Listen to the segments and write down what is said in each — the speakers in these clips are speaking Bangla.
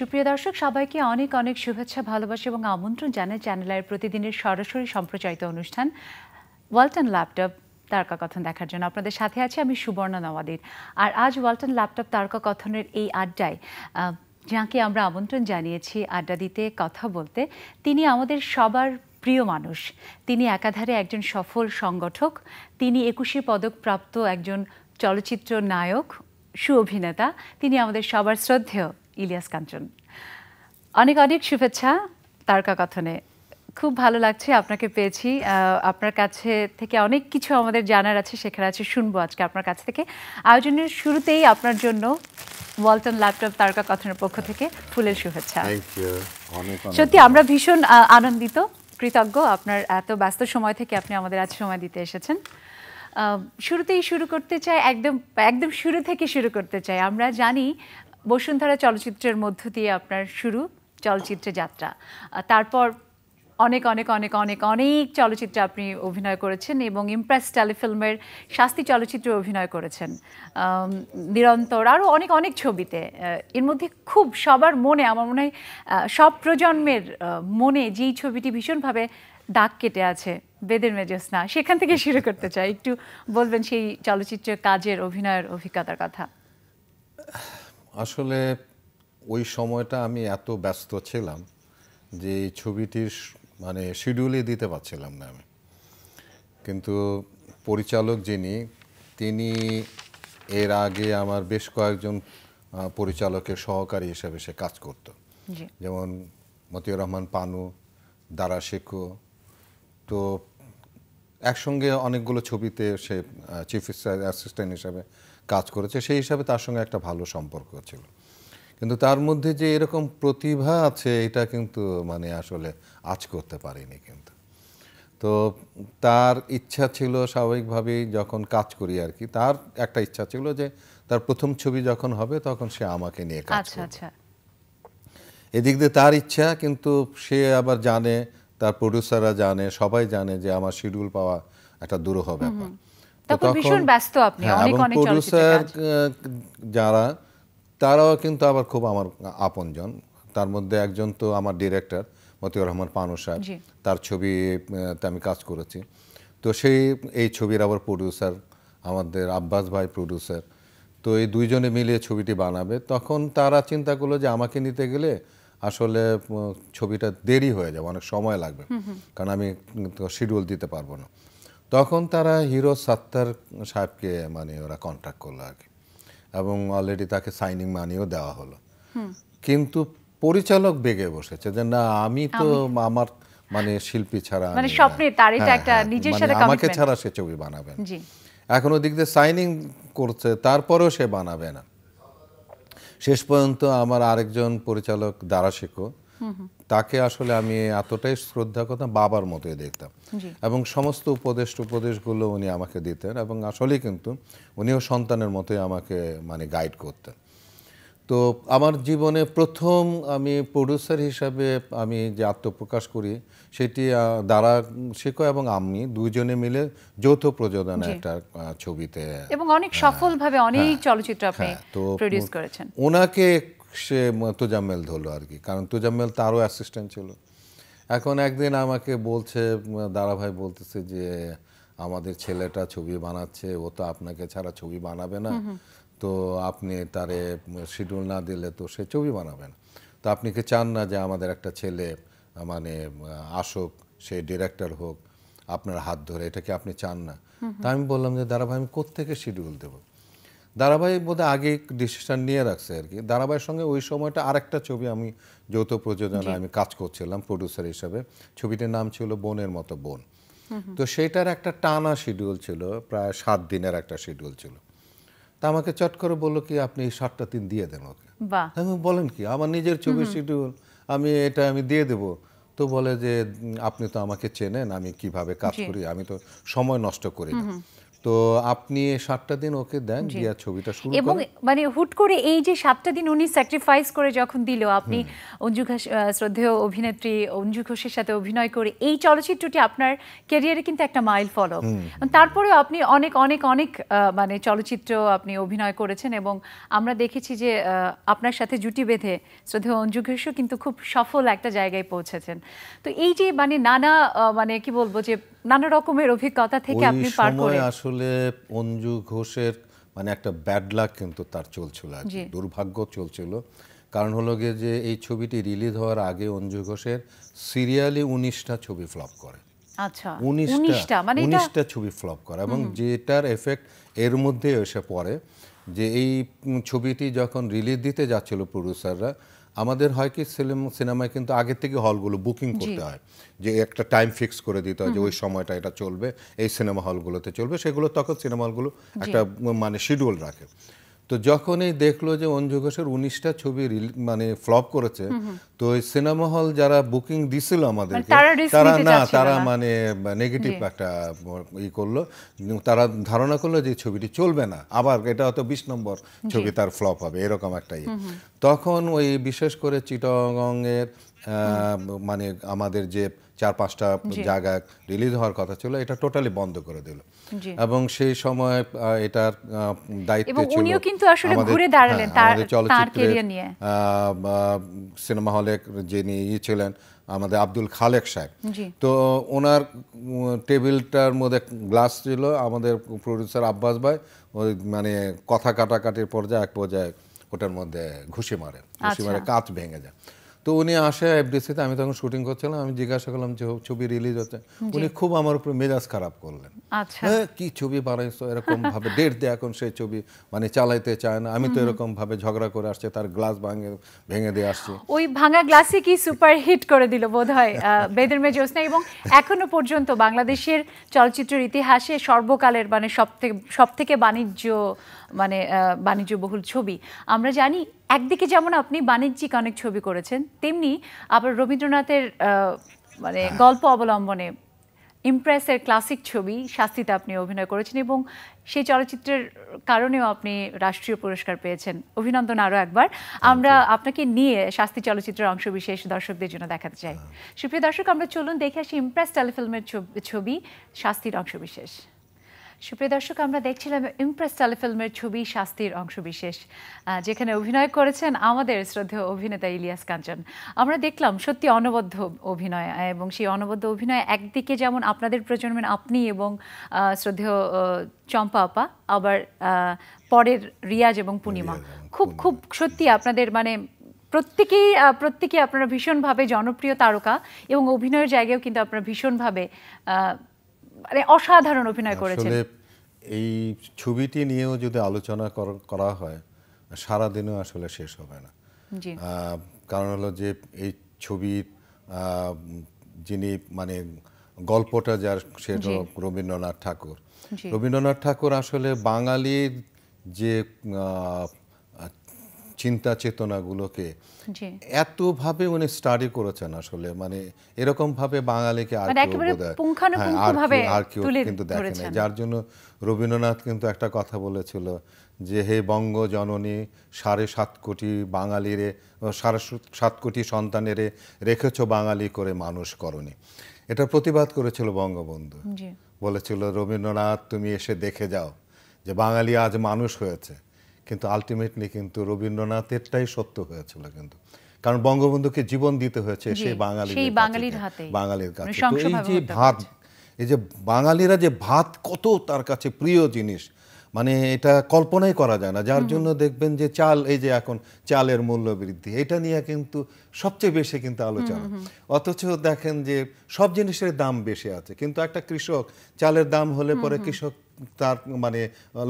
সুপ্রিয় দর্শক সবাইকে অনেক অনেক শুভেচ্ছা ভালোবাসা এবং আমন্ত্রণ জানাই চ্যানেলের প্রতিদিনের সরাসরি সম্প্রচারিত অনুষ্ঠান ওয়ালটন ল্যাপটপ তারকাকথন দেখার জন্য আপনাদের সাথে আছি আমি সুবর্ণা নওয়াদির। আর আজ ওয়ালটন ল্যাপটপ তারকাকথনের এই আড্ডায় যাকে আমরা আমন্ত্রণ জানিয়েছি আড্ডা দিতে কথা বলতে, তিনি আমাদের সবার প্রিয় মানুষ। তিনি একাধারে একজন সফল সংগঠক, তিনি 21 পদকপ্রাপ্ত একজন চলচ্চিত্র নায়ক, সুঅভিনেতা, তিনি আমাদের সবার শ্রদ্ধেয় ইলিয়াস কাঞ্চন। অনেক অনেক শুভেচ্ছা তারকাকথনে। খুব ভালো লাগছে আপনাকে পেয়েছি। আপনার কাছে থেকে অনেক কিছু আমাদের জানার আছে, শেখার আছে, শুনবো আজকে আপনার কাছ থেকে। আয়োজনের শুরুতেই আপনার জন্য ওয়ালটন ল্যাপটপ তারকাকথনের পক্ষ থেকে ফুলের শুভেচ্ছা। সত্যি আমরা ভীষণ আনন্দিত, কৃতজ্ঞ আপনার এত ব্যস্ত সময় থেকে আপনি আমাদের আজ সময় দিতে এসেছেন। শুরুতেই শুরু করতে চাই, একদম শুরু থেকে শুরু করতে চাই। আমরা জানি বসুন্ধরা চলচ্চিত্রের মধ্য দিয়ে আপনার শুরু চলচ্চিত্রে যাত্রা, তারপর অনেক অনেক অনেক অনেক অনেক চলচ্চিত্রে আপনি অভিনয় করেছেন এবং ইমপ্রেস টেলিফিল্মের শাস্তি চলচ্চিত্রে অভিনয় করেছেন, নিরন্তর আরও অনেক অনেক ছবিতে। এর মধ্যে খুব সবার মনে, আমার মনে হয় সব প্রজন্মের মনে যেই ছবিটি ভীষণভাবে দাগ কেটে আছে, বেদের মেজেসনা, সেখান থেকে শুরু করতে চাই। একটু বলবেন সেই চলচ্চিত্রের কাজের অভিনয়ের অভিজ্ঞতার কথা। আসলে ওই সময়টা আমি এত ব্যস্ত ছিলাম যে এই ছবিটির মানে শিডিউলে দিতে পারছিলাম না আমি। কিন্তু পরিচালক যিনি, তিনি এর আগে আমার বেশ কয়েকজন পরিচালকের সহকারী হিসেবে সে কাজ করত, যেমন মতিউর রহমান পানু, দারা শেখো। তো একসঙ্গে অনেকগুলো ছবিতে সে চিফ অ্যাসিস্ট্যান্ট হিসাবে কাজ করেছে, সেই হিসাবে তার সঙ্গে একটা ভালো সম্পর্ক ছিল। কিন্তু তার মধ্যে যে এরকম প্রতিভা আছে এটা কিন্তু মানে আসলে আজ করতে পারিনি। কিন্তু তো তার ইচ্ছা ছিল স্বাভাবিকভাবেই, যখন কাজ করি আর কি, তার একটা ইচ্ছা ছিল যে তার প্রথম ছবি যখন হবে তখন সে আমাকে নিয়ে কাজ করবে। এদিক দিয়ে তার ইচ্ছা, কিন্তু সে আবার জানে, তার প্রডিউসাররা জানে, সবাই জানে যে আমার শিডিউল পাওয়া একটা দুরূহ ব্যাপার। তখন ভীষণ ব্যস্ত আপনি, অনেক অনেক প্রডিউসার যারা, তারাও কিন্তু আবার খুব আমার আপনজন। তার মধ্যে একজন তো আমার ডিরেক্টর মতিউর রহমান পানু সাহেব, তার ছবিতে আমি কাজ করেছি। তো সেই এই ছবির আবার প্রডিউসার আমাদের আব্বাস ভাই প্রডিউসার। তো এই দুইজনে মিলিয়ে ছবিটি বানাবে। তখন তারা চিন্তা করলো যে আমাকে নিতে গেলে আসলে ছবিটা দেরি হয়ে যাবে, অনেক সময় লাগবে, কারণ আমি শিডিউল দিতে পারবো না। তখন তারা হিরো সাত্তার সাহেবকে মানে ওরা কন্ট্যাক্ট করলো আর কি, এবং অলরেডি তাকে সাইনিং মানিও দেওয়া হলো। কিন্তু পরিচালক বেগে বসেছে যে না, আমি তো আমার মানে শিল্পী ছাড়া, মানে স্বপ্নে তার এটা একটা নিজের সাথে আমাকে ছাড়া সে ছবি বানাবে না। এখন ওদিক দিয়ে সাইনিং করছে, তারপরেও সে বানাবে না। শেষ পর্যন্ত আমার আরেকজন পরিচালক দারা শেখো, তাকে আসলে আমি এতটাই শ্রদ্ধা করতাম, বাবার মতোই দেখতাম, এবং সমস্ত উপদেশগুলো উনি আমাকে দিতেন, এবং আসলেই কিন্তু উনিও সন্তানের মতোই আমাকে মানে গাইড করতেন। তো আমার জীবনে প্রথম আমি প্রডিউসার হিসাবে আমি যে আত্মপ্রকাশ করি, সেটি দারা শেখো এবং আমি দুইজনে মিলে যৌথ প্রযোজনা একটা ছবিতে, এবং অনেক সফলভাবে অনেক চলচ্চিত্র আপনি প্রডিউস করেছেন। ওনাকে সে তোজাম্মেল ধরলো আর কি, কারণ তোজাম্মেল তারও অ্যাসিস্ট্যান্ট ছিল। এখন একদিন আমাকে বলছে, দারা ভাই বলতেছে যে আমাদের ছেলেটা ছবি বানাচ্ছে, ও তো আপনাকে ছাড়া ছবি বানাবে না, তো আপনি তারে শিডিউল না দিলে তো সে ছবি বানাবে না। তো আপনি কি চান না যে আমাদের একটা ছেলে মানে আসুক, সে ডিরেক্টর হোক আপনার হাত ধরে, এটা কি আপনি চান না? তা আমি বললাম যে দারাভাই আমি কোত্থেকে শিডিউল দেবো। দারাভাই বোধহয় আগে ডিসিশন নিয়ে রাখছে আর কি। দারাভাইয়ের সঙ্গে ওই সময়টা আরেকটা ছবি আমি যৌথ প্রযোজনা আমি কাজ করছিলাম প্রডিউসার হিসাবে। ছবিটির নাম ছিল বোনের মতো বোন। তো সেইটার একটা টানা শিডিউল ছিল, প্রায় 7 দিনের একটা শিডিউল ছিল। তা আমাকে চট করে বললো কি আপনি 7টা দিন দিয়ে দেন ওকে। আমি বলেন কি, আমার নিজের ছবির শিডিউল আমি দিয়ে দেবো। তো বলে যে আপনি তো আমাকে চেনেন, আমি কিভাবে কাজ করি, আমি তো সময় নষ্ট করি না। তো আপনি 7টা দিন ওকে দেন, দিয়া ছবিটা শুরু এবং করেন। মানে হুট করে এই যে 7টা দিন উনি স্যাক্রিফাইস করে যখন দিল, আপনি অঞ্জু ঘোষ, শ্রদ্ধেয় অভিনেত্রী অঞ্জু ঘোষের সাথে অভিনয় করে এই চলচ্চিত্রটি আপনার ক্যারিয়ারে কিন্তু একটা মাইল ফলক। তারপরেও আপনি অনেক অনেক অনেক মানে চলচ্চিত্র আপনি অভিনয় করেছেন এবং আমরা দেখেছি যে আপনার সাথে জুটি বেঁধে শ্রদ্ধেয় অঞ্জু ঘোষও কিন্তু খুব সফল একটা জায়গায় পৌঁছেছেন। তো এই যে মানে নানা মানে কি বলবো যে নানা রকমের অভিজ্ঞতা থেকে ওই আপনি পার করে। সময় আসলে অঞ্জু ঘোষের মানে একটা ব্যাড লাক কিন্তু তার চলছিল আর কি, দুর্ভাগ্য চলছিল। কারণ হলো গিয়ে যে এই ছবিটি রিলিজ হওয়ার আগে অঞ্জু ঘোষের সিরিয়ালি 19টা ছবি ফ্লপ করে। আচ্ছা, 19টা মানে এটা 19টা ছবি ফ্লপ করে, এবং যেটার এফেক্ট এর মধ্যে এসে পড়ে যে এই ছবিটি যখন রিলিজ দিতে যাচ্ছিল প্রডিউসাররা, আমাদের হয় কি সিনেমায় কিন্তু আগে থেকে হলগুলো বুকিং করতে হয়, যে একটা টাইম ফিক্স করে দিতে হয় যে ওই সময়টা এটা চলবে, এই সিনেমা হলগুলোতে চলবে, সেগুলো তখন সিনেমা হলগুলো একটা মানে শিডিউল রাখে। তো যখনই দেখলো যে অঞ্জু ঘোষের 19টা ছবি মানে ফ্লপ করেছে, তো ওই সিনেমা হল যারা বুকিং দিছিল আমাদেরকে, তারা মানে নেগেটিভ একটা করলো, তারা ধারণা করলো যে ছবিটি চলবে না, আবার এটা হয়তো 20 নম্বর ছবি তার ফ্লপ হবে, এরকম একটা তখন ওই বিশেষ করে চিটাগংয়ের মানে আমাদের যে 4-5টা জায়গায় রিলিজ হওয়ার কথা ছিল, এটা টোটালি বন্ধ করে দিল। এবং সেই সময় এটার দায়িত্বে ছিল উনিও কিন্তু আসলে ঘুরে দাঁড়ালেন আমাদের তার ক্যারিয়ার নিয়ে। সিনেমা হলে যিনি ছিলেন আমাদের আব্দুল খালেক সাহেব, তো ওনার টেবিলটার মধ্যে গ্লাস ছিল, আমাদের প্রডিউসার আব্বাস ভাই ওই মানে কথা কাটাকাটির পর্যায়ে এক পর্যায়ে ওটার মধ্যে ঘুষি মারে কাঁচ ভেঙে যায়। তো উনি আসে এফডিসিতে, আমি তখন শুটিং করছিলাম, আমি জিজ্ঞাসা করলাম যে ছবি রিলিজ হচ্ছে, উনি খুব আমার উপর মেজাজ খারাপ করলেন। কি ছবি বানাইছো এরকম ভাবে, ডেট দিয়ে এখন সেই ছবি মানে চালাইতে চায় না, আমি তো এরকম ভাবে ঝগড়া করে আসছে, তার গ্লাস ভেঙে দিয়ে আসছি। ওই ভাঙা গ্লাসে কি সুপার হিট করে দিল বোধহয় বেদের মেয়ে জ্যোৎস্না, এবং এখনো পর্যন্ত বাংলাদেশের চলচ্চিত্রের ইতিহাসে সর্বকালের মানে সব থেকে বাণিজ্যবহুল ছবি। আমরা জানি একদিকে যেমন আপনি বাণিজ্যিক অনেক ছবি করেছেন, তেমনি আবার রবীন্দ্রনাথের মানে গল্প অবলম্বনে ইমপ্রেসের ক্লাসিক ছবি শাস্তিতে আপনি অভিনয় করেছেন এবং সেই চলচ্চিত্রের কারণেও আপনি রাষ্ট্রীয় পুরস্কার পেয়েছেন। অভিনন্দন আরও একবার। আমরা আপনাকে নিয়ে শাস্তি চলচ্চিত্রের অংশবিশেষ দর্শকদের জন্য দেখাতে চাই। সুপ্রিয় দর্শক, আমরা চলুন দেখে আসি ইমপ্রেস টেলিফিল্মের ছবি শাস্তির অংশবিশেষ। সুপ্রিয় দর্শক, আমরা দেখছিলাম ইমপ্রেস টেলিফিল্মের ছবি শাস্তির অংশবিশেষ, যেখানে অভিনয় করেছেন আমাদের শ্রদ্ধেয় অভিনেতা ইলিয়াস কাঞ্চন। আমরা দেখলাম সত্যি অনবদ্য অভিনয়, এবং সেই অনবদ্য অভিনয় একদিকে যেমন আপনাদের প্রজন্মের আপনি এবং শ্রদ্ধেয় চম্পা আপা, আবার পরের রিয়াজ এবং পূর্ণিমা, খুব খুব সত্যি আপনাদের মানে প্রত্যেকেই আপনারা ভীষণভাবে জনপ্রিয় তারকা, এবং অভিনয়ের জায়গায়ও কিন্তু আপনারা ভীষণভাবে মানে অসাধারণ অভিনয় করেছেন। এই ছবিটি নিয়েও যদি আলোচনা করা হয় সারাদিনও আসলে শেষ হবে না। কারণ হলো যে এই ছবির যিনি মানে গল্পটা যার, সেটা রবীন্দ্রনাথ ঠাকুর। রবীন্দ্রনাথ ঠাকুর আসলে বাঙালির যে চিন্তা চেতনাগুলোকে এতভাবে উনি স্টাডি করেছেন, আসলে মানে এরকম ভাবে বাঙালিকে আর কেউ কিন্তু দেখে নাই। যার জন্য রবীন্দ্রনাথ কিন্তু একটা কথা বলেছিল যে হে বঙ্গ জননী 7.5 কোটি বাঙালিরে 7.5 কোটি সন্তানেরে রেখেছ বাঙালি করে মানুষ করনি। এটা প্রতিবাদ করেছিল বঙ্গবন্ধু, বলেছিল রবীন্দ্রনাথ তুমি এসে দেখে যাও যে বাঙালি আজ মানুষ হয়েছে। কিন্তু আলটিমেটলি কিন্তু রবীন্দ্রনাথেরটাই সত্য হয়েছিল, কিন্তু কারণ বঙ্গবন্ধুকে জীবন দিতে হয়েছে সেই বাঙালির কাছে। তো এই যে বাঙালিরা যে ভাত কত তার কাছে প্রিয় জিনিস, মানে এটা কল্পনাই করা যায় না। যার জন্য দেখবেন যে চাল, এই যে এখন চালের মূল্য বৃদ্ধি, এটা নিয়ে কিন্তু সবচেয়ে বেশি কিন্তু আলোচনা। অথচ দেখেন যে সব জিনিসের দাম বেশি আছে, কিন্তু একটা কৃষক চালের দাম হলে পরে কৃষক তার মানে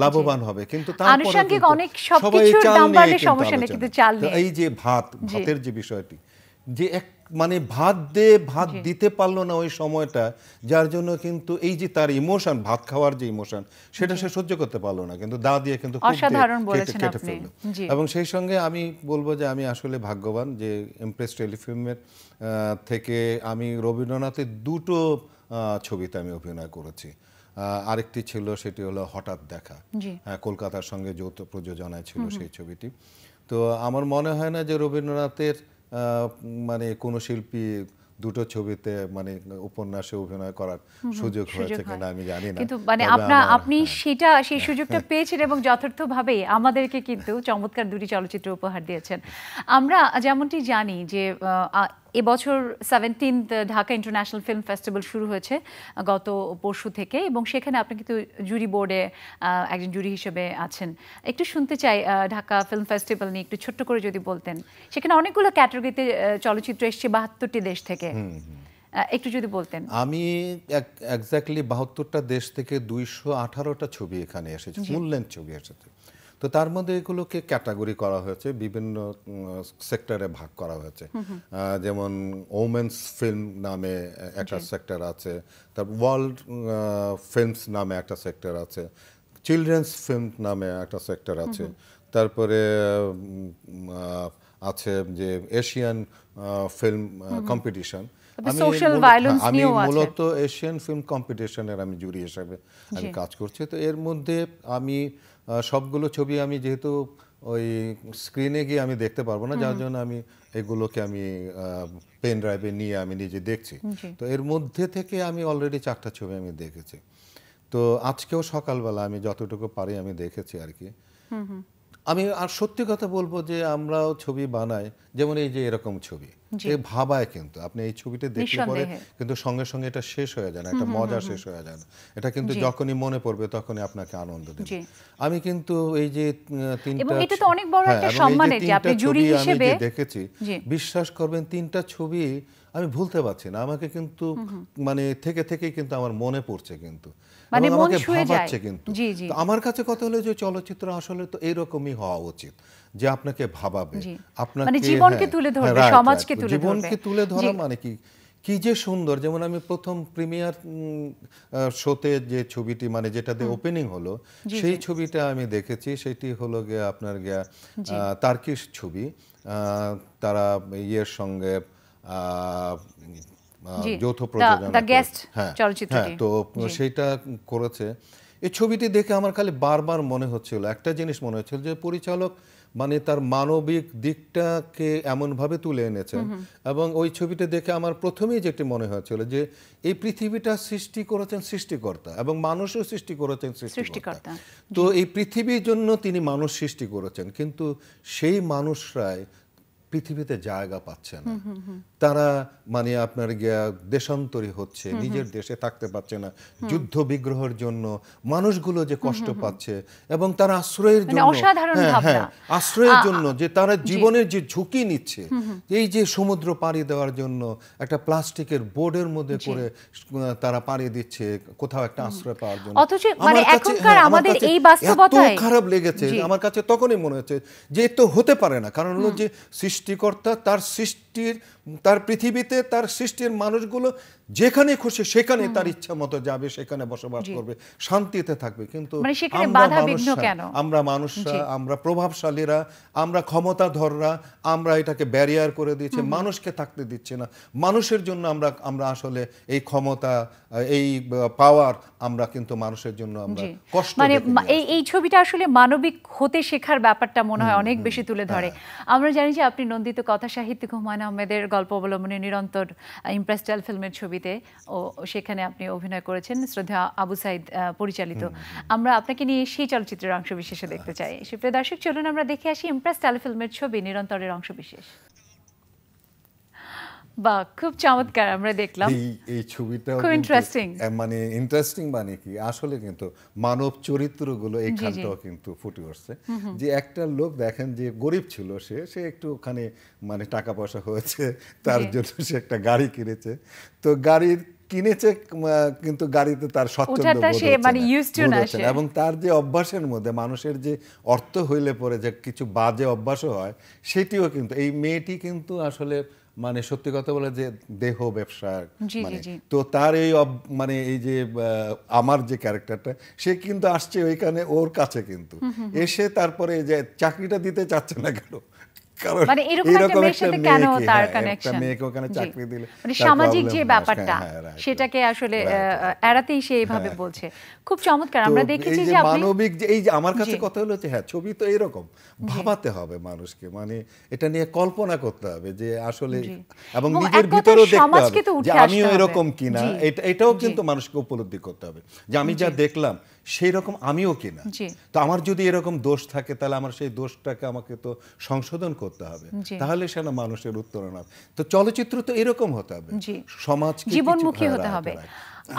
লাভবান হবে, কিন্তু সবাই চাল নিয়ে। এই যে ভাতের যে বিষয়টি, যে এক মানে ভাত দিতে পারলো না ওই সময়টা, যার জন্য কিন্তু এই যে তার ইমোশন, ভাত খাওয়ার যে ইমোশন, সেটা সে সহ্য করতে পারলো না, কিন্তু দা দিয়ে কিন্তু কেটে ফেললো। এবং সেই সঙ্গে আমি বলবো যে আমি আসলে ভাগ্যবান যে ইমপ্রেস টেলিফিল্মের থেকে আমি রবীন্দ্রনাথের 2টো ছবিতে আমি অভিনয় করেছি। আরেকটি ছিল সেটি হলো হঠাৎ দেখা, জি কলকাতার সঙ্গে যৌথ প্রযোজনায় ছিল সেই ছবিটি। তো আমার মনে হয় না যে রবীন্দ্রনাথের মানে কোনো শিল্পী দুটো ছবিতে মানে উপন্যাসে অভিনয় করার সুযোগ হয়েছে কিনা আমি জানি না, কিন্তু মানে তবে আমার আপনি সেই সুযোগটা পেয়েছেন এবং যথার্থভাবে আমাদেরকে কিন্তু চমৎকার দুটি চলচ্চিত্র উপহার দিয়েছেন। আমরা যেমনটি জানি যে এবছর 17th Dhaka international film festival শুরু হয়েছে গত পরশু থেকে, এবং সেখানে আপনি কিন্তু জুরি বোর্ডে একজন জুরি হিসেবে আছেন। একটু শুনতে চাই ঢাকা ফিল্ম ফেস্টিভ্যাল নিয়ে একটু ছোট্ট করে যদি বলতেন। সেখানে অনেকগুলো ক্যাটাগরিতে চলচ্চিত্র এসছে 72টি দেশ থেকে, একটু যদি বলতেন। আমি এক্স্যাক্টলি 72টা দেশ থেকে 218টা ছবি এখানে এসেছে, মূল্যায়ন ছবি এসেছে। তো তার মধ্যে এগুলোকে ক্যাটাগরি করা হয়েছে, বিভিন্ন সেক্টরে ভাগ করা হয়েছে। যেমন ওমেন্স ফিল্ম নামে একটা সেক্টর আছে, তারপর ওয়ার্ল্ড ফিল্মস নামে একটা সেক্টর আছে, চিলড্রেন্স ফিল্ম নামে একটা সেক্টর আছে, তারপরে আছে যে এশিয়ান ফিল্ম কম্পিটিশন। আমি মূলত এশিয়ান ফিল্ম কম্পিটিশনের আমি জুরি হিসাবে আমি কাজ করছি। তো এর মধ্যে আমি সবগুলো ছবি আমি যেহেতু ওই স্ক্রিনে গিয়ে আমি দেখতে পারবো না, যার জন্য আমি এগুলোকে আমি পেন ড্রাইভে নিয়ে আমি নিজে দেখছি। তো এর মধ্যে থেকে আমি অলরেডি 4টা ছবি আমি দেখেছি। তো আজকেও সকালবেলা আমি যতটুকু পারি আমি দেখেছি আর কি। আমি আর সত্যি কথা বলবো যে আমরাও ছবি বানাই, যেমন এই যে এরকম ছবি ভাবায়, কিন্তু আপনি এই ছবিটা দেখলে পরে কিন্তু সঙ্গে সঙ্গে এটা শেষ হয়ে যায় না, একটা মজা শেষ হয়ে যায় না, এটা কিন্তু যখনই মনে পড়বে তখনই আপনাকে আনন্দ দেবে। আমি কিন্তু এই যে তিনটা ছবি আমি দেখেছি, বিশ্বাস করবেন 3টা ছবি আমি ভুলতে পারছি না, আমাকে কিন্তু মানে থেকেই কিন্তু আমার মনে পড়ছে, কিন্তু মানে আমাকে ভাবাচ্ছে কিন্তু। আমার কাছে কথা হলো যে চলচ্চিত্র আসলে তো এরকমই হওয়া উচিত, যে আপনাকে ভাবাবে, আপনাকে জীবনকে তুলে ধরবে, সমাজকে তুলে ধরবে। জীবনকে তুলে ধরা মানে কি যে সুন্দর। যেমন আমি প্রথম প্রিমিয়ার শোতে যে ছবিটি মানে যেটাতে ওপেনিং হলো, সেই ছবিটা আমি দেখেছি, সেটি হলো গিয়ে আপনার গিয়া তার্কিশ ছবি, তারা ইয়ের সঙ্গে যৌথ প্রযোজনা, হ্যাঁ, তো সেইটা করেছে। এই ছবিটি দেখে আমার খালি বারবার মনে হচ্ছিল একটা জিনিস, মনে হচ্ছিল যে পরিচালক মানে তার মানবিক দিকটাকে এমনভাবে তুলে এনেছেন। এবং ওই ছবিটা দেখে আমার প্রথমেই যেটি মনে হয়েছিল যে এই পৃথিবীটা সৃষ্টি করেছেন সৃষ্টিকর্তা, এবং মানুষও সৃষ্টি করেছেন সৃষ্টিকর্তা। তো এই পৃথিবীর জন্য তিনি মানুষ সৃষ্টি করেছেন, কিন্তু সেই মানুষরাই পৃথিবীতে জায়গা পাচ্ছে না, তারা মানে আপনার গিয়া দেশান্তরী হচ্ছে, নিজের দেশে থাকতে পারছে না, যুদ্ধ বিগ্রহের জন্য মানুষগুলো যে কষ্ট পাচ্ছে, এবং তারা আশ্রয়ের জন্য, আশ্রয়ের জন্য যে তারা জীবনের যে ঝুঁকি নিচ্ছে, এই যে সমুদ্র পাড়ি দেওয়ার জন্য একটা প্লাস্টিকের বোর্ডের মধ্যে করে তারা পাড়ি দিচ্ছে কোথাও একটা আশ্রয় পাওয়ার জন্য। এত খারাপ লেগেছে আমার কাছে, তখনই মনে হচ্ছে যে তো হতে পারে না, কারণ হলো যে সৃষ্টিকর্তা তার পৃথিবীতে তার সৃষ্টির মানুষগুলো যেখানে খুশি সেখানে তার ইচ্ছা মতো যাবে, সেখানে বসবাস করবে, শান্তিতে থাকবে। কিন্তু আমরা মানুষরা, আমরা প্রভাবশালীরা, আমরা ক্ষমতাধররা, আমরা এটাকে ব্যারিয়ার করে দিচ্ছি, মানুষকে থাকতে দিচ্ছে না। মানুষের জন্য আমরা আসলে এই ক্ষমতা, এই পাওয়ার আমরা কিন্তু মানুষের জন্য আমরা কষ্ট, মানে এই ছবিটা আসলে মানবিক হতে শেখার ব্যাপারটা মনে হয় অনেক বেশি তুলে ধরে। আমরা জানি যে আপনি নন্দিত কথা সাহিত্যিক হুমায়ুন আহমেদের গল্প অবলম্বনে নিরন্তর ইমপ্রেস টেল ফিল্মের ছবিতে ও সেখানে আপনি অভিনয় করেছেন, শ্রদ্ধা আবু সাইদ পরিচালিত। আমরা আপনাকে নিয়ে সেই চলচ্চিত্রের অংশবিশেষে দেখতে চাই। সুপ্রিয় দর্শক, চলুন আমরা দেখে আসি ইমপ্রেস টেল ফিল্মের ছবি নিরন্তরের অংশবিশেষ। বাহ, খুব চমৎকার আমরা দেখলাম এই ছবিটা, খুব ইন্টারেস্টিং। মানে ইন্টারেস্টিং মানে কি, আসলে কিন্তু মানব চরিত্রগুলো এইখানটাও কিন্তু ফুটে উঠছে। যে একটা লোক দেখেন যে গরিব ছিল, সে একটু ওখানে মানে টাকা পয়সা হয়েছে, তার জন্য সে একটা গাড়ি কিনেছে। তো গাড়ির কিনেছে, কিন্তু গাড়িতে তার স্বচ্ছন্দ এবং তার যে অভ্যাসের মধ্যে মানুষের যে অর্থ হইলে পরে যে কিছু বাজে অভ্যাসও হয়, সেটিও কিন্তু এই মেয়েটি কিন্তু আসলে মানে সত্যি কথা বলে যে দেহ ব্যবসা, মানে তো তার এই মানে এই যে আমার যে ক্যারেক্টারটা, সে কিন্তু আসছে ওইখানে ওর কাছে, কিন্তু এসে তারপরে যে চাকরিটা দিতে চাচ্ছে না কেন, কারণ মানে এরকম একটা এরকম মেয়ের একটা সাথে কেন মেয়েকে, তার একটা কানেকশন? মেয়েকে ওখানে চাকরি দিলে মানে তার সামাজিক problem যে হয়। ব্যাপারটা হ্যাঁ, right, সেটাকে আসলে right. এড়াতেই সে এইভাবে বলছে। খুব চমৎকার। তো আমরা এই দেখেছি যে যে আপনি মানবিক যে এই যে আমার কাছে জি। কথা হলো যে হ্যাঁ ছবি তো এরকম ভাবাতে হবে মানুষকে, মানে এটা নিয়ে কল্পনা করতে হবে যে আসলে, জি। এবং এবং নিজের এক কথায় ভিতরেও দেখতে হবে সমাজকে তো যে উঠে আমিও আসতে হবে। এরকম কিনা, জি। এটাও জি। কিন্তু মানুষকে উপলব্ধি করতে হবে যে আমি যা জি। দেখলাম সেই রকম আমিও কিনা। জি। তো আমার যদি এরকম দোষ থাকে তাহলে আমার সেই দোষটাকে আমাকে তো সংশোধন করতে হবে, জি। তাহলে সে না মানুষের উত্তরণ হবে। তো চলচ্চিত্র তো এরকম হতে হবে, জি। সমাজকে জীবনমুখী হতে হবে।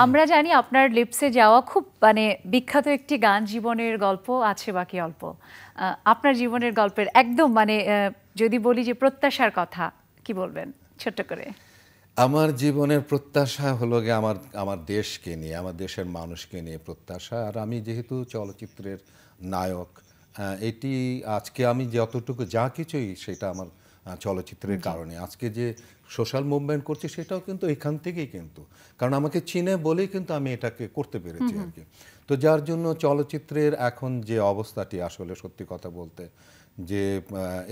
আমরা জানি আপনার লিপসে যাওয়া খুব মানে বিখ্যাত একটি গান, জীবনের গল্প আছে বাকি অল্প। আপনার জীবনের গল্পের একদম মানে যদি বলি যে প্রত্যাশার কথা, কি বলবেন ছোট্ট করে? আমার জীবনের প্রত্যাশা হলো গিয়ে আমার দেশকে নিয়ে, আমার দেশের মানুষকে নিয়ে প্রত্যাশা। আর আমি যেহেতু চলচ্চিত্রের নায়ক, এটি আজকে আমি যতটুকু যা কিছুই সেটা আমার চলচ্চিত্রের কারণে। আজকে যে সোশ্যাল মুভমেন্ট করছি সেটাও কিন্তু এখান থেকেই, কিন্তু কারণ আমাকে চিনে বলেই কিন্তু আমি এটাকে করতে পেরেছি আর কি। তো যার জন্য চলচ্চিত্রের এখন যে অবস্থাটি, আসলে সত্যি কথা বলতে যে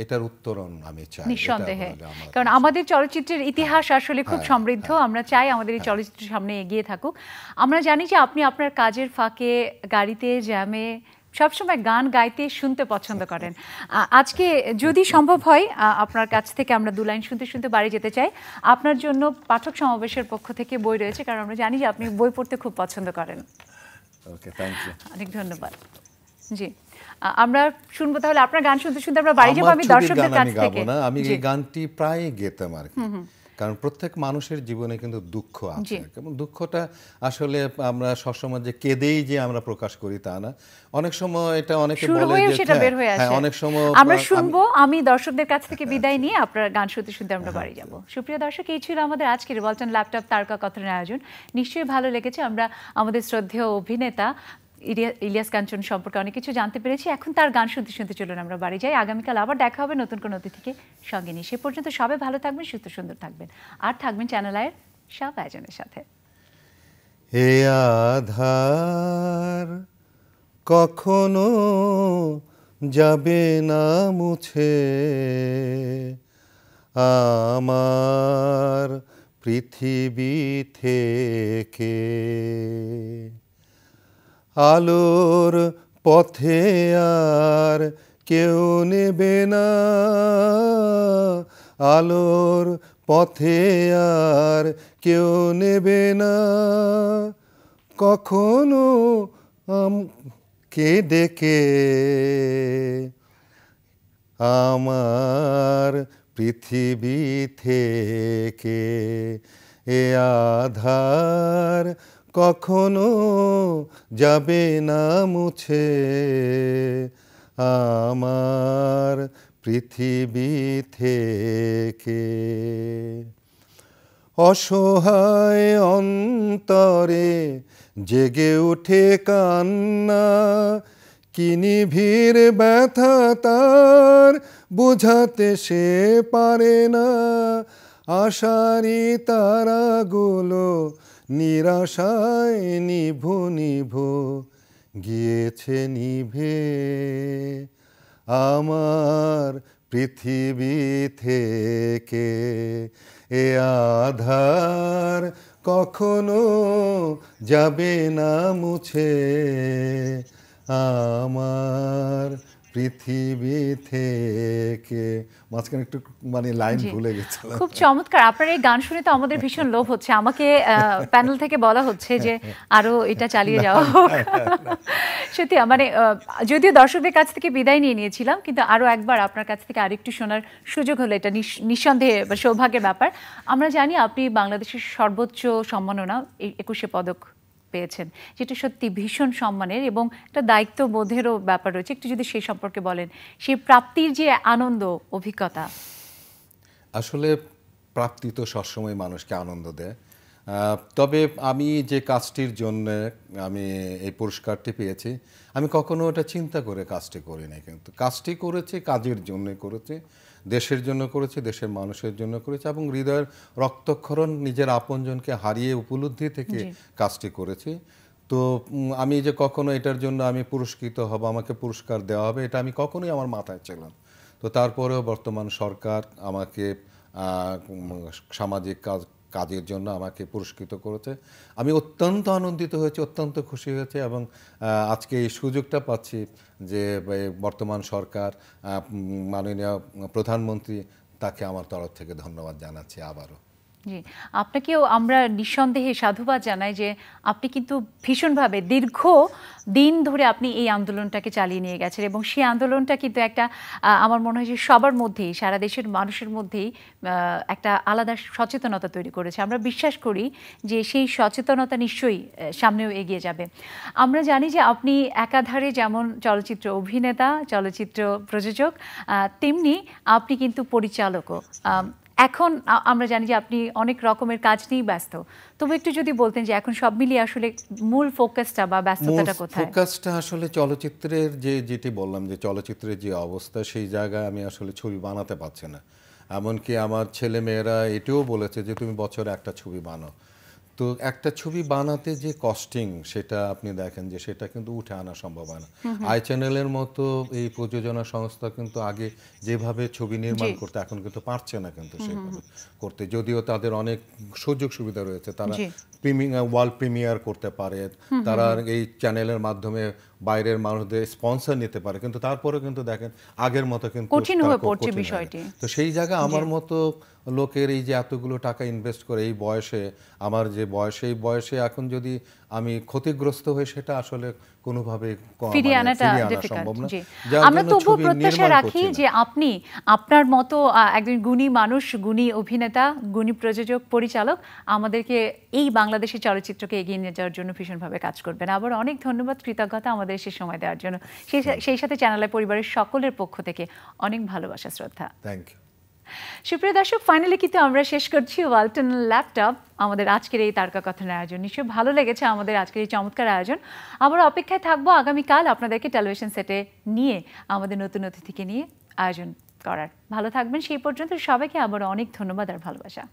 এটার উত্তরণ আমি চাই। নিঃসন্দেহে, এটা হলো আমার কারণ আমাদের চলচ্চিত্রের ইতিহাস আসলে খুব হ্যাঁ, সমৃদ্ধ। আমরা চাই আমাদের এই চলচ্চিত্র সামনে এগিয়ে থাকুক। আমরা জানি যে আপনি আপনার কাজের ফাঁকে গাড়িতে, জ্যামে সবসময় গান গাইতে শুনতে পছন্দ করেন। আজকে যদি সম্ভব হয় আপনার কাছ থেকে আমরা দু লাইন শুনতে শুনতে বাড়ি যেতে চাই। আপনার জন্য পাঠক সমাবেশের পক্ষ থেকে বই রয়েছে, কারণ আমরা জানি যে আপনি বই পড়তে খুব পছন্দ করেন। ওকে, থ্যাংক ইউ। অনেক ধন্যবাদ। জি, আমরা শুনবো তাহলে আপনার গান শুনতে শুনতে আমরা বাড়ি যাবো। আমি আমার ছবির দর্শকদের গান কাছ আমি থেকে গাবো না, আমি জি। এই গানটি প্রায় গেতাম আর কি। কারণ প্রত্যেক মানুষের জীবনে কিন্তু দুঃখ আছে, এবং দুঃখটা আসলে আমরা সবসময় যে কেঁদেই যে আমরা প্রকাশ করি তা না। অনেক সময় এটা অনেকে শুরু বলে হয়েও যে সেটা বের হয়ে হ্যাঁ, আসে। অনেক সময় আমরা শুনবো, আমি দর্শকদের কাছ থেকে বিদায় নিয়ে আপনার গান শুনতে শুনতে আমরা বাড়ি যাব। সুপ্রিয় দর্শক, এই ছিল আমাদের আজকের ওয়ালটন ল্যাপটপ তারকা কথনের আয়োজন। নিশ্চয়ই ভালো লেগেছে। আমরা আমাদের শ্রদ্ধেয় অভিনেতা ইলিয়াস কাঞ্চন সম্পর্কে অনেক কিছু জানতে পেরেছি। এখন তার গান শুনতে শুনতে চলুন আমরা বাড়ি যাই। আগামীকাল আবার দেখা হবে নতুন কোনো অতিথিকে সঙ্গে নিয়ে। সে পর্যন্ত সবাই ভালো থাকবেন, সুস্থ সুন্দর থাকবেন, আর থাকবেন চ্যানেল আইয়ের সব আয়োজনের সাথে। হে আধার কখনো যাবে না মুছে, আমার পৃথিবী থেকে। আলোর পথে আর কেউ নেবে না, আলোর পথে আর কেউ নেবে না কখনো কে ডেকে। আমার পৃথিবী থেকে এ আধার কখনো যাবে না মুছে, আমার পৃথিবী থেকে। অসহায় অন্তরে জেগে উঠে কান্না, কি নিবিড় ব্যথা তার বুঝাতে সে পারে না। আশারি তারাগুলো নিরাশায় নিভু নিভু গিয়েছে নিভে, আমার পৃথিবী থেকে এ আধার কখনো যাবে না মুছে, আমার পৃথিবী থেকে। মাঝখানে একটু মানে লাইন ভুলে গেছিলাম। খুব চমৎকার। আপনার এই গান শুনে তো আমাদের ভীষণ লোভ হচ্ছে। আমাকে প্যানেল থেকে বলা হচ্ছে যে আরো এটা চালিয়ে যাওয়া হোক। সত্যি মানে যদিও দর্শকদের কাছ থেকে বিদায় নিয়ে নিয়েছিলাম, কিন্তু আরো একবার আপনার কাছ থেকে আরেকটু শোনার সুযোগ হলো এটা নিঃসন্দেহে সৌভাগ্যের ব্যাপার। আমরা জানি আপনি বাংলাদেশের সর্বোচ্চ সম্মাননা 21শে পদক পেয়েছেন, যেটা সত্যি ভীষণ সম্মানের এবং একটা দায়িত্ববোধেরও ব্যাপার রয়েছে। একটু যদি সেই সম্পর্কে বলেন, সেই প্রাপ্তির যে আনন্দ অভিজ্ঞতা। আসলে প্রাপ্তি তো সবসময় মানুষকে আনন্দ দেয়, তবে আমি যে কাজটির জন্য আমি এই পুরস্কারটি পেয়েছি, আমি কখনো ওটা চিন্তা করে কাজটি করি না, কিন্তু কাজটি করেছি কাজের জন্য করেছি, দেশের জন্য করেছি, দেশের মানুষের জন্য করেছি, এবং হৃদয়ের রক্তক্ষরণ নিজের আপনজনকে হারিয়ে উপলব্ধি থেকে কাজটি করেছি। তো আমি যে কখনো এটার জন্য আমি পুরস্কৃত হব, আমাকে পুরস্কার দেওয়া হবে, এটা আমি কখনোই আমার মাথায় ছিল না। তো তো তারপরেও বর্তমান সরকার আমাকে সামাজিক কাজের জন্য আমাকে পুরস্কৃত করেছে। আমি অত্যন্ত আনন্দিত হয়েছি, অত্যন্ত খুশি হয়েছে এবং আজকে এই সুযোগটা পাচ্ছি যে বর্তমান সরকার, মাননীয় প্রধানমন্ত্রী, তাকে আমার তরফ থেকে ধন্যবাদ জানাচ্ছি আবারও। জি, আপনাকেও আমরা নিঃসন্দেহে সাধুবাদ জানাই যে আপনি কিন্তু ভীষণভাবে দীর্ঘ দিন ধরে আপনি এই আন্দোলনটাকে চালিয়ে নিয়ে গেছেন এবং সেই আন্দোলনটা কিন্তু একটা আমার মনে হয় যে সবার মধ্যেই, সারা দেশের মানুষের মধ্যেই একটা আলাদা সচেতনতা তৈরি করেছে। আমরা বিশ্বাস করি যে সেই সচেতনতা নিশ্চয়ই সামনেও এগিয়ে যাবে। আমরা জানি যে আপনি একাধারে যেমন চলচ্চিত্র অভিনেতা, চলচ্চিত্র প্রযোজক, তেমনি আপনি কিন্তু পরিচালকও। এখন আমরা জানি যে আপনি অনেক রকমের কাজ নিয়েই ব্যস্ত, তবু একটু যদি বলতেন যে এখন সব মিলিয়ে আসলে মূল ফোকাসটা বা ব্যস্ততাটা কোথায়? ফোকাসটা আসলে চলচ্চিত্রের যেটি বললাম যে চলচ্চিত্রের যে অবস্থা, সেই জায়গায় আমি আসলে ছবি বানাতে পারছি না। এমনকি আমার ছেলে মেয়েরা এটাও বলেছে যে তুমি বছরে একটা ছবি বানাও। তো একটা ছবি বানাতে যে কস্টিং, সেটা আপনি দেখেন যে সেটা কিন্তু উঠে আনা সম্ভব হয় না। আই চ্যানেলের মতো এই প্রযোজনা সংস্থা কিন্তু আগে যেভাবে ছবি নির্মাণ করতে, এখন কিন্তু পারছে না কিন্তু সেভাবে করতে। যদিও তাদের অনেক সুযোগ সুবিধা রয়েছে, তারা ওয়ার্ল্ড প্রিমিয়ার করতে পারে, তারা এই চ্যানেলের মাধ্যমে বাইরের মানুষদের স্পন্সর নিতে পারে, কিন্তু তারপরে কিন্তু দেখেন আগের মতো কিন্তু কঠিন হয়ে পড়ছে বিষয়টি। তো সেই জায়গায় আমার মতো লোকের এই যে এতগুলো টাকা ইনভেস্ট করে এই বয়সে, আমার যে বয়সে, এই বয়সে এখন যদি আমি ক্ষতিগ্রস্ত হই, সেটা আসলে কোনোভাবে ফিরিয়ে আনাটা সম্ভব না। আমরা তবু প্রত্যাশা রাখি যে আপনি আপনার মতো একজন গুণী মানুষ, গুণী অভিনেতা, গুণী প্রযোজক, পরিচালক আমাদেরকে এই বাংলাদেশের চলচ্চিত্রকে এগিয়ে নিয়ে যাওয়ার জন্য ভীষণভাবে কাজ করবেন। আবার অনেক ধন্যবাদ, কৃতজ্ঞতা আমাদের সে সময় দেওয়ার জন্য। সেই সাথে চ্যানেল আই পরিবারের সকলের পক্ষ থেকে অনেক ভালোবাসা, শ্রদ্ধা। Thank you. সুপ্রিয় দর্শক, ফাইনালি কিন্তু আমরা শেষ করছি ওয়ালটন ল্যাপটপ আমাদের আজকের এই তারকা কথার আয়োজন। নিশ্চয়ই ভালো লেগেছে আমাদের আজকের এই চমৎকার আয়োজন। আবার অপেক্ষায় থাকবো আগামীকাল আপনাদেরকে টেলিভিশন সেটে নিয়ে, আমাদের নতুন অতিথিকে নিয়ে আয়োজন করার। ভালো থাকবেন সেই পর্যন্ত। সবাইকে আবার অনেক ধন্যবাদ আর ভালোবাসা।